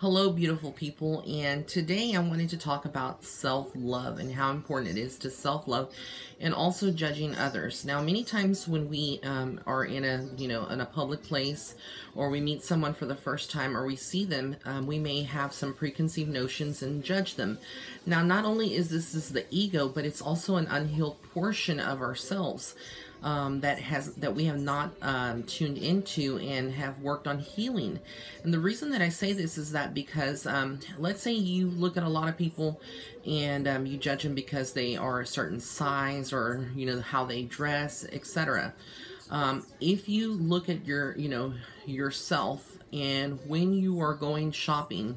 Hello, beautiful people, and today I wanted to talk about self-love and how important it is to self-love and also judging others. Now, many times when we are in a public place, or we meet someone for the first time, or we see them, we may have some preconceived notions and judge them. Now, not only is this the ego, but it's also an unhealed portion of ourselves. That we have not tuned into and have worked on healing. And the reason that I say this is that because let's say you look at a lot of people and you judge them because they are a certain size, or how they dress, etc. If you look at yourself, and when you are going shopping,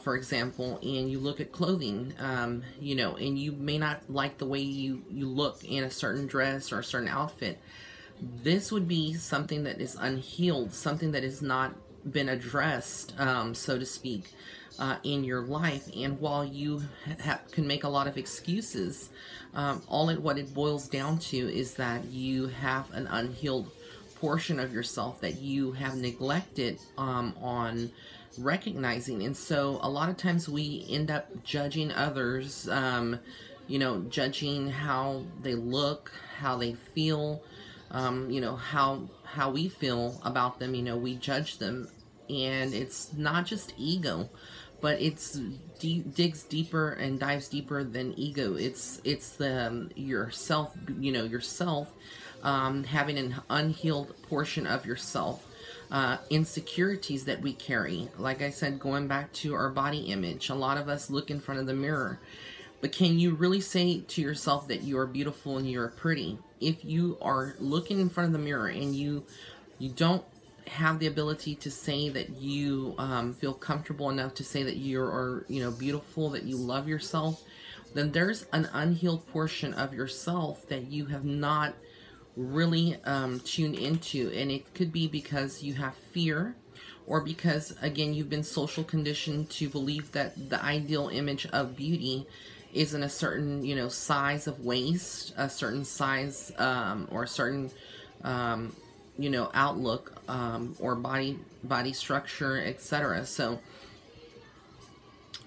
for example, and you look at clothing, and you may not like the way you look in a certain dress or a certain outfit, this would be something that is unhealed, something that has not been addressed, so to speak, in your life. And while you can make a lot of excuses, what it boils down to is that you have an unhealed portion of yourself that you have neglected on recognizing. And so a lot of times we end up judging others, judging how they look, how they feel, how we feel about them. We judge them, and it's not just ego, but it's digs deeper and dives deeper than ego. It's the yourself, yourself having an unhealed portion of yourself. Insecurities that we carry. Like I said, going back to our body image, a lot of us look in front of the mirror, but can you really say to yourself that you are beautiful and you are pretty? If you are looking in front of the mirror and you don't have the ability to say that you feel comfortable enough to say that you are beautiful, that you love yourself, then there's an unhealed portion of yourself that you have not really tuned into. And it could be because you have fear, or because, again, you've been social conditioned to believe that the ideal image of beauty is in a certain size of waist, a certain size, or a certain outlook, or body structure, etc. So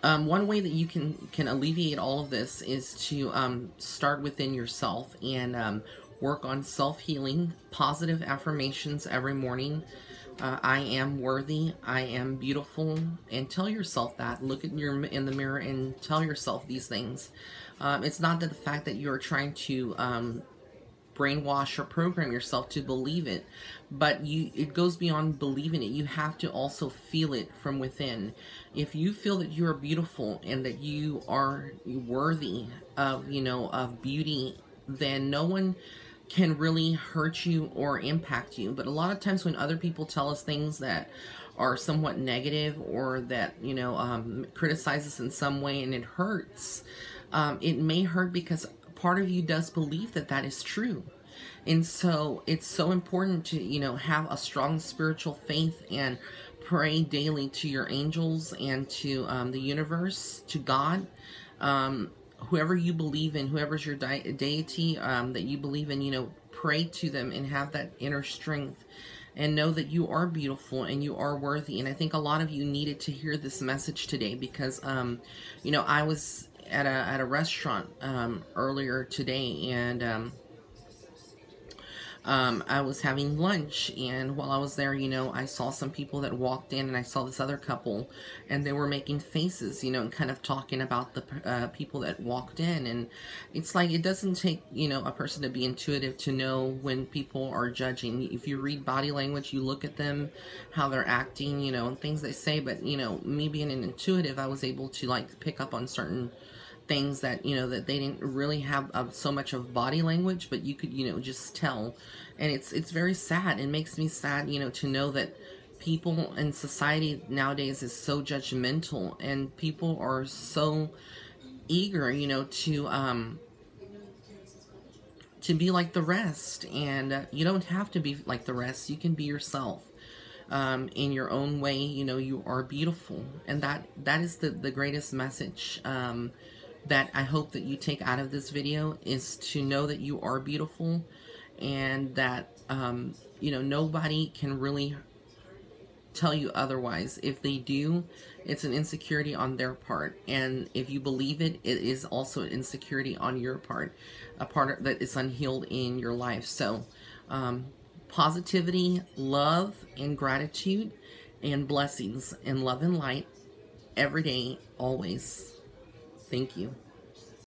one way that you can alleviate all of this is to start within yourself and work on self-healing, positive affirmations every morning. I am worthy, I am beautiful, and tell yourself that. Look in the mirror and tell yourself these things. It's not that the fact that you're trying to brainwash or program yourself to believe it, but it goes beyond believing it. You have to also feel it from within. If you feel that you are beautiful and that you are worthy of of beauty, then no one can really hurt you or impact you. But a lot of times when other people tell us things that are somewhat negative, or that criticize us in some way, and it hurts, it may hurt because part of you does believe that that is true. And so it's so important to have a strong spiritual faith and pray daily to your angels and to the universe, to God, whoever you believe in, whoever's your deity that you believe in, pray to them and have that inner strength, and know that you are beautiful and you are worthy. And I think a lot of you needed to hear this message today, because I was at a restaurant earlier today, and I was having lunch, and while I was there, I saw some people that walked in, and I saw this other couple, and they were making faces, and kind of talking about the people that walked in. And it's like, it doesn't take, a person to be intuitive to know when people are judging. If you read body language, you look at them, how they're acting, and things they say. But, me being an intuitive, I was able to, like, pick up on certain things that that they didn't really have so much of body language, but you could just tell. And it's very sad. It makes me sad to know that people in society nowadays is so judgmental, and people are so eager to be like the rest. And you don't have to be like the rest. You can be yourself in your own way. You are beautiful, and that is the greatest message that I hope that you take out of this video, is to know that you are beautiful, and that nobody can really tell you otherwise. If they do, it's an insecurity on their part. And if you believe it, it is also an insecurity on your part, a part that is unhealed in your life. So, positivity, love, and gratitude, and blessings, and love and light every day, always. Thank you.